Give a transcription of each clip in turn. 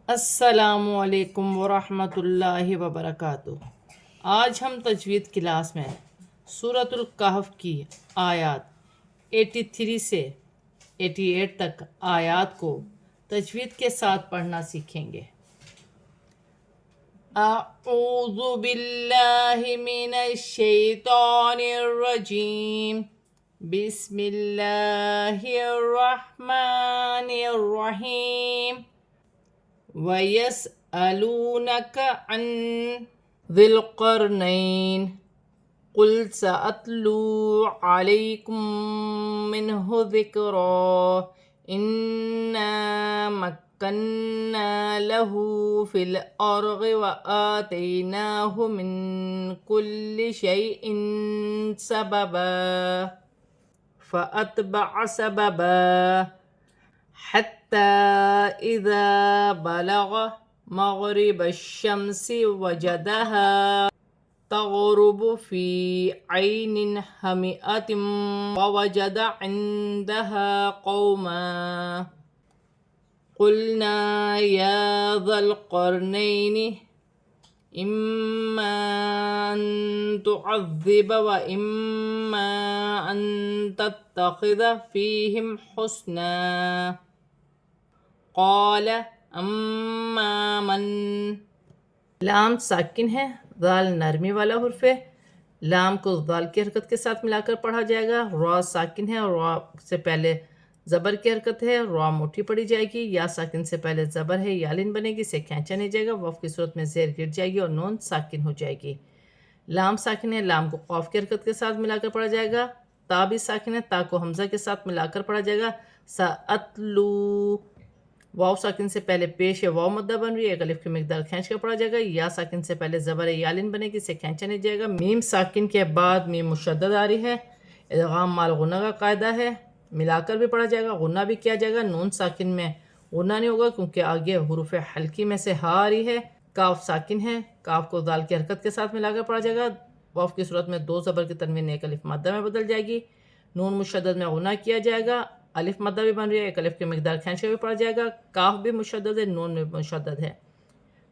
السلام علیکم ورحمۃ اللہ وبرکاتہ۔ آج ہم تجوید کلاس میں سورۃ الکہف کی آیات 83 سے 88 تک آیات کو تجوید کے ساتھ پڑھنا سیکھیں گے۔ اعوذ باللہ من الشیطان الرجیم، بسم اللہ الرحمن الرحیم۔ وَيَسْأَلُونَكَ عَنْ ذِي الْقَرْنَيْنِ قُلْ سَأَتْلُو عَلَيْكُمْ مِنْهُ ذِكْرًا إِنَّا مَكَّنَّا لَهُ فِي الْأَرْضِ وَآتَيْنَاهُ مِنْ كُلِّ شَيْءٍ سَبَبًا فَأَتْبَعَ سَبَبًا حتى إذا بلغ مغرب الشمس وجدها تغرب في عين حمئة ووجد عندها قوما قلنا يا ذا القرنين إما أن تعذب وإما أن تتخذ فيهم حسنا قال اما من۔ لام ساکن ہے، ذال نرمی والا حرف ہے۔ لام کو ذال کی حرکت کے ساتھ ملا کر پڑھا جائے گا۔ را ساکن ہے اور را سے پہلے زبر کی حرکت ہے، را موٹی پڑھی جائے گی۔ یا ساکن سے پہلے زبر ہے، یالن بنے گی، اسے کھینچا نہیں جائے گا۔ وف کی صورت میں زیر گر جائے گی اور نون ساکن ہو جائے گی۔ لام ساکن ہے، لام کو قاف کی حرکت کے ساتھ ملا کر پڑھا جائے گا۔ تا بھی ساکن ہے، تا کو حمزہ کے ساتھ ملا کر پڑھا جائے گا۔ سأتلو، واو ساکن سے پہلے پیش ہے، واو مدہ بن رہی ہے، ایک الف کی مقدار کھینچ کر پڑھا جائے گا۔ یا ساکن سے پہلے زبر یالن بنے گی، اسے کھینچا نہیں جائے گا۔ میم ساکن کے بعد میم مشدد آ رہی ہے، ادغام مال غنہ کا قاعدہ ہے، ملا کر بھی پڑھا جائے گا، غنہ بھی کیا جائے گا۔ نون ساکن میں غنہ نہیں ہوگا کیونکہ آگے حروف حلقی میں سے ہا آ رہی ہے۔ کاف ساکن ہے، کاف کو دال کی حرکت کے ساتھ ملا کر پڑھا جائے گا۔ واو کی صورت میں دو زبر کی تنوین ایک الف مادہ میں بدل جائے گی۔ نون مشدد میں غنہ کیا جائے گا، الف مدہ بھی بن رہی ہے، ایک الف کی مقدار کھینچ کے بھی پڑھا جائے گا۔ کاف بھی مشدد ہے، نون بھی مشدد ہے،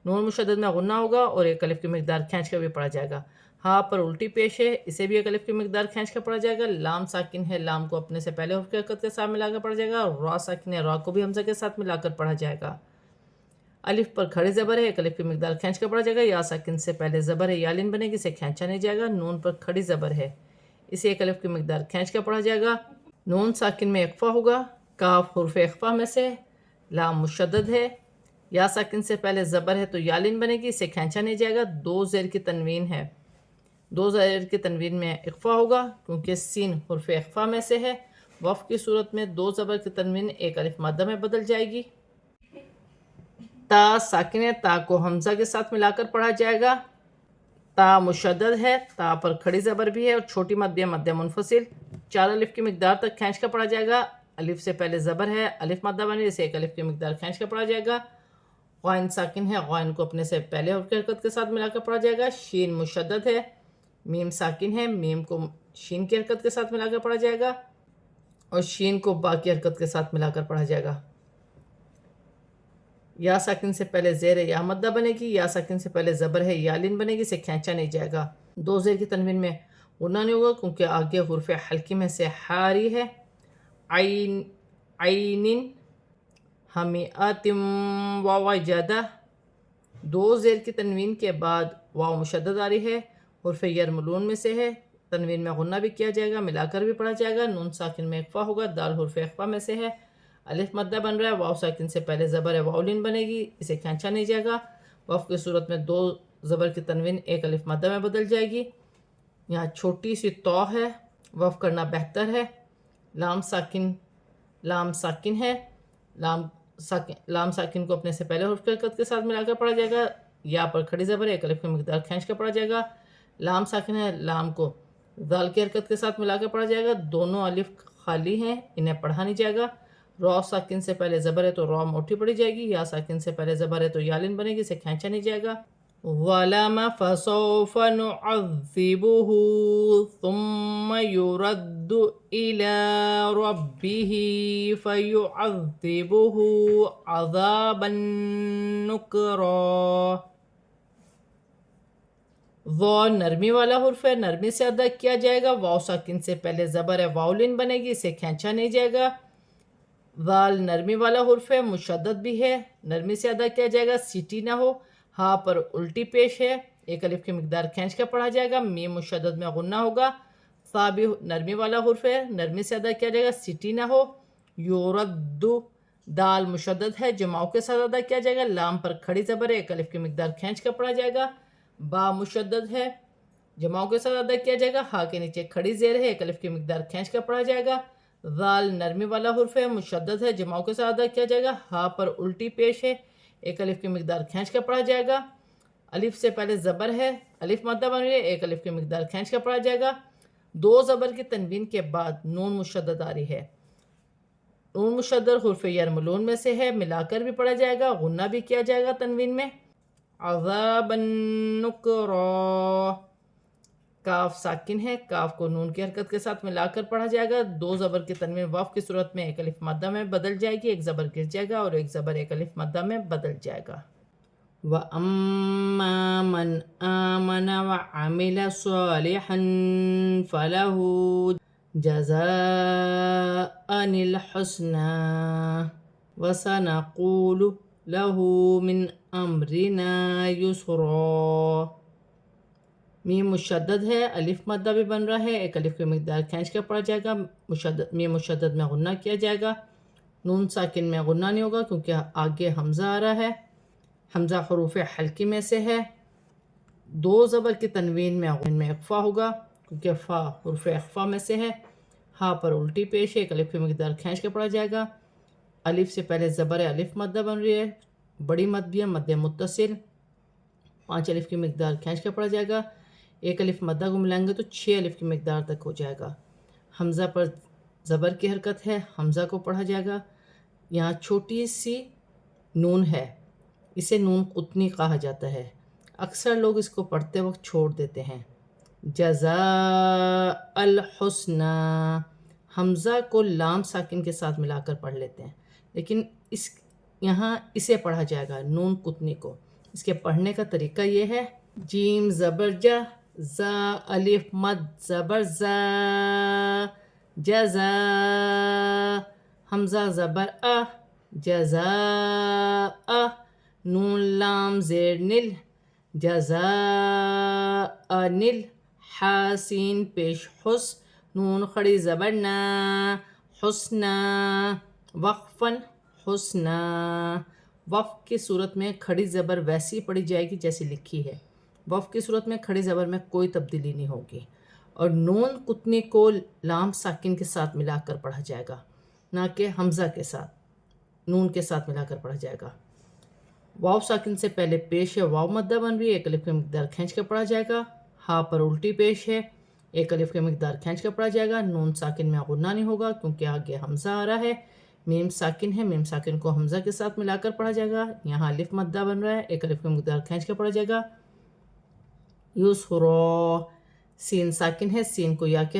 نون مشدد میں غنہ ہوگا اور ایک الف کی مقدار کھینچ کے بھی پڑھا جائے گا۔ ہاں پر الٹی پیش ہے، اسے بھی ایک الف کی مقدار کھینچ کر پڑھا جائے گا۔ لام ساکن ہے، لام کو اپنے سے پہلے حرف کی حرکت کے ساتھ ملا کر پڑھا جائے گا۔ را ساکن ہے، را کو بھی حمزہ کے ساتھ ملا کر پڑھا جائے گا۔ الف پر کھڑی زبر ہے، ایک الف کی مقدار کھینچ کر پڑھا جائے گا۔ یا ساکن سے پہلے زبر ہے، یالن بنے گی، اسے کھینچا نہیں جائے گا۔ نون پر کھڑی زبر ہے، اسے ایک الف کی مقدار کھینچ کر پڑھا جائے گا۔ نون ساکن میں اخفا ہوگا، کاف حرف اخفا میں سے، لام مشدد ہے، یا ساکن سے پہلے زبر ہے تو یالن بنے گی، اسے کھینچا نہیں جائے گا۔ دو زیر کی تنوین ہے، دو زیر کی تنوین میں اخفا ہوگا کیونکہ سین حرف اخفا میں سے ہے۔ وف کی صورت میں دو زبر کی تنوین ایک الف مادہ میں بدل جائے گی۔ تا ساکن ہے، تا کو حمزہ کے ساتھ ملا کر پڑھا جائے گا۔ تا مشدد ہے، تا پر کھڑی زبر بھی ہے اور چھوٹی مدیہ مدیہ منفصل، چار الف کی مقدار تک کھینچ کر پڑھا جائے گا۔ الف سے پہلے زبر ہے، الف مدہ بنے جسے ایک الف کی مقدار کھینچ کر پڑھا جائے گا۔ غائن ساکن ہے، غائن کو اپنے سے پہلے حرف کی حرکت کے ساتھ ملا کر پڑھا جائے گا۔ شین مشدد ہے، میم ساکن ہے، میم کو شین کی حرکت کے ساتھ ملا کر پڑھا جائے گا اور شین کو با کی حرکت کے ساتھ ملا کر پڑھا جائے گا۔ یا ساکن سے پہلے زیر یا مدہ بنے گی، یا ساکن سے پہلے زبر ہے، یالن بنے گی، اسے کھینچا نہیں جائے گا۔ دو زیر کی تنوین میں غنہ نہیں ہوگا کیونکہ آگے حرف حلقی میں سے ہا رہی ہے۔ عین حمیئۃ ووجدہ، دو زیر کی تنوین کے بعد واو مشدد آ رہی ہے، حرف یرملون میں سے ہے، تنوین میں غنہ بھی کیا جائے گا، ملا کر بھی پڑھا جائے گا۔ نون ساکن میں اخفا ہوگا، دال حرف اخفا میں سے ہے، الف مدہ بن رہا ہے، واو ساکن سے پہلے زبر ہے، واولین بنے گی، اسے کھینچا نہیں جائے گا۔ وف کی صورت میں دو زبر کی تنوین ایک الف مدہ میں بدل جائے گی۔ یہاں چھوٹی سی تو ہے، وف کرنا بہتر ہے۔ لام ساکن ہے، لام ساکن کو اپنے سے پہلے حرف کی حرکت کے ساتھ ملا کر پڑھا جائے گا۔ یا پر کھڑی زبر ہے، ایک الف کی مقدار کھینچ کر پڑھا جائے گا۔ لام ساکن ہے، لام کو ذال کی حرکت کے ساتھ ملا کر پڑھا جائے گا۔ دونوں الف خالی ہیں، انہیں پڑھا نہیں جائے گا۔ را ساکن سے پہلے زبر ہے تو را موٹی پڑھی جائے گی، یا ساکن سے پہلے زبر ہے تو یالن بنے گی، اسے کھینچا نہیں جائے گا۔ ظلم فسوف نعذبه ثم يرد إلى ربه فيعذبه عذابا نكرا۔ ضاد نرمی والا حرف ہے، نرمی سے ادا کیا جائے گا۔ واو ساکن سے پہلے زبر ہے، واولین بنے گی، اسے کھینچا نہیں جائے گا۔ ذال نرمی والا حرف ہے، مشدد بھی ہے، نرمی سے ادا کیا جائے گا، سیٹی نہ ہو۔ ہاں پر الٹی پیش ہے، ایک الف کی مقدار کھینچ کر پڑھا جائے گا، میم مشدد میں غنہ ہوگا۔ فا بھی نرمی والا حرف ہے، نرمی سے ادا کیا جائے گا، سیٹی نہ ہو۔ یورد دال مشدد ہے، جماؤ کے ساتھ ادا کیا جائے گا، لام پر کھڑی زبر ہے، ایک الف کی مقدار کھینچ کر پڑھا جائے گا۔ با مشدد ہے، جماؤ کے ساتھ ادا کیا جائے گا، ہا کے نیچے کھڑی زیر ہے، ایک الف کی مقدار کھینچ کر پڑھا جائے گا۔ ذال نرمی والا حرف ہے، مشدد ہے، جماؤ کے ساتھ ادا کیا جائے گا، ہا پر الٹی پیش ہے، ایک الف کی مقدار کھینچ کر پڑھا جائے گا۔ الف سے پہلے زبر ہے، الف مدہ بن رہی ہے، ایک الف کی مقدار کھینچ کر پڑھا جائے گا۔ دو زبر کی تنوین کے بعد نون مشدد آ رہی ہے، نون مشدد حرف یرملون میں سے ہے، ملا کر بھی پڑھا جائے گا، غنہ بھی کیا جائے گا تنوین میں۔ عذابا نکرا، کاف ساکن ہے، کاف کو نون کی حرکت کے ساتھ ملا کر پڑھا جائے گا۔ دو زبر کی تنوین واف کی صورت میں ایک الف مدہ میں بدل جائے گی، ایک زبر گر جائے گا اور ایک زبر ایک الف مدہ میں بدل جائے گا۔ وَأَمَّا مَنْ آمَنَ وَعَمِلَ صَالِحًا فَلَهُ جَزَاءً الْحُسْنَى وَسَنَقُولُ لَهُ مِنْ أَمْرِنَا يُسْرًا۔ میم مشدد ہے، الف مدہ بھی بن رہا ہے، ایک الف کی مقدار کھینچ کر پڑھا جائے گا، میم مشدد میں غنہ کیا جائے گا۔ نون ساکن میں غنہ نہیں ہوگا کیونکہ آگے حمزہ آ رہا ہے، حمزہ حروف حلقی میں سے ہے۔ دو زبر کی تنوین میں اخفا ہوگا کیونکہ فا حروف اخفا میں سے ہے۔ ہا پر الٹی پیش ہے، ایک الف کی مقدار کھینچ کے پڑھا جائے گا۔ الف سے پہلے زبر ہے، الف مدہ بن رہی ہے، بڑی مد بھی ہے، مد متصل، 5 الف کی مقدار کھینچ کے پڑھا جائے گا۔ ایک الف مدہ کو ملائیں گے تو 6 الف کی مقدار تک ہو جائے گا۔ حمزہ پر زبر کی حرکت ہے، حمزہ کو پڑھا جائے گا۔ یہاں چھوٹی سی نون ہے، اسے نون قطنی کہا جاتا ہے، اکثر لوگ اس کو پڑھتے وقت چھوڑ دیتے ہیں۔ جزاء الحسنى، حمزہ کو لام ساکن کے ساتھ ملا کر پڑھ لیتے ہیں، لیکن یہاں اسے پڑھا جائے گا نون قطنی کو۔ اس کے پڑھنے کا طریقہ یہ ہے، جیم زبر جا، زا الف مد زبر زا، جزا، حمزہ زبر آ، جزاء، نون لام زیر نل، جزاء نل، حاسین پیش حس، نون خڑی زبر نا، حسنا، وقفن حسنا، وقف کی صورت میں کھڑی زبر ویسی پڑھی جائے گی جیسی لکھی ہے، وقف کی صورت میں کھڑی زبر میں کوئی تبدیلی نہیں ہوگی، اور نون قطنی کو لام ساکن کے ساتھ ملا کر پڑھا جائے گا، نہ کہ حمزہ کے ساتھ، نون کے ساتھ ملا کر پڑھا جائے گا۔ واو ساکن سے پہلے پیش ہے، واو مدہ بن رہی ہے، ایک الف کی مقدار کھینچ کر پڑھا جائے گا۔ ہا پر الٹی پیش ہے، ایک الف کی مقدار کھینچ کر پڑھا جائے گا۔ نون ساکن میں غنہ نہیں ہوگا کیونکہ آگے حمزہ آ رہا ہے۔ میم ساکن ہے، میم ساکن کو حمزہ کے ساتھ ملا کر پڑھا جائے گا۔ یہاں الف مدہ بن رہا ہے، ایک الف کی مقدار کھینچ کر پڑھا جائے گا۔ یسرا، سین ساکن ہے، سین کو یا کی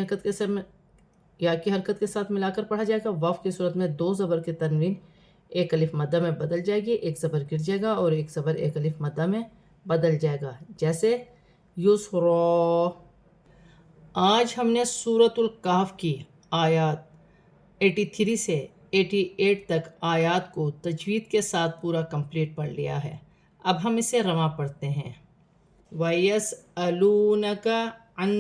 حرکت کے ساتھ ملا کر پڑھا جائے گا۔ واو کی صورت میں دو زبر کی تنوین ایک الف مدہ میں بدل جائے گی، ایک زبر گر جائے گا اور ایک زبر ایک الف مدہ میں بدل جائے گا، جیسے یسرا۔ آج ہم نے سورۃ الکہف کی آیات 83 سے 88 تک آیات کو تجوید کے ساتھ پورا کمپلیٹ پڑھ لیا ہے۔ اب ہم اسے رواں پڑھتے ہیں۔ وَيَسْأَلُونَكَ عَنْ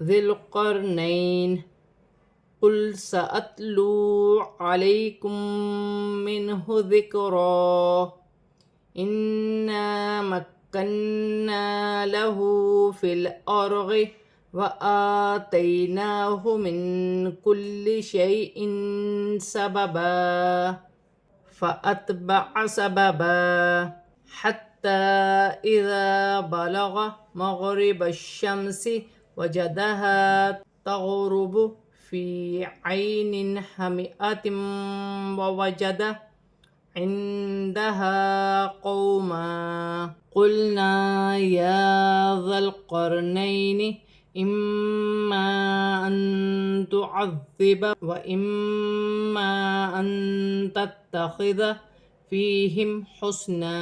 ذِي الْقَرْنَيْنِ قُلْ سَأَتْلُو عَلَيْكُمْ مِنْهُ ذِكْرًا إِنَّا مَكَّنَّا لَهُ فِي الْأَرْضِ وَآتَيْنَاهُ مِنْ كُلِّ شَيْءٍ سَبَبًا فَأَتْبَعَ سَبَبًا حَتَّى إِذَا بَلَغَ مَغْرِبَ الشَّمْسِ وَجَدَهَا تَغْرُبُ فِي عَيْنٍ حَمِئَةٍ وَوَجَدَ عِنْدَهَا قَوْمًا قلنا يا ذا القرنين إما أن تعذب وإما أن تتخذ فيهم حسنا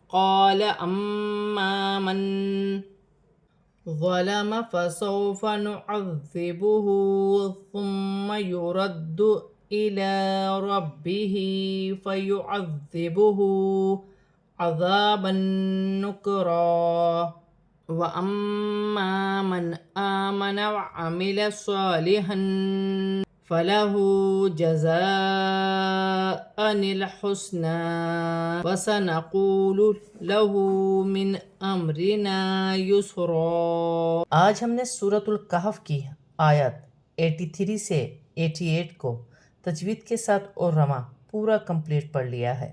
قال أما من ظلم فسوف نعذبه ثم يرد إلى ربه فيعذبه عذابا نكرا وأما من آمن وعمل صالحا فله جزاء الحسنى وسنقول له من امرنا یسرا۔ آج ہم نے سورۃ الکہف کی آیت 83 سے 88 کو تجوید کے ساتھ اور رما پورا کمپلیٹ پڑھ لیا ہے۔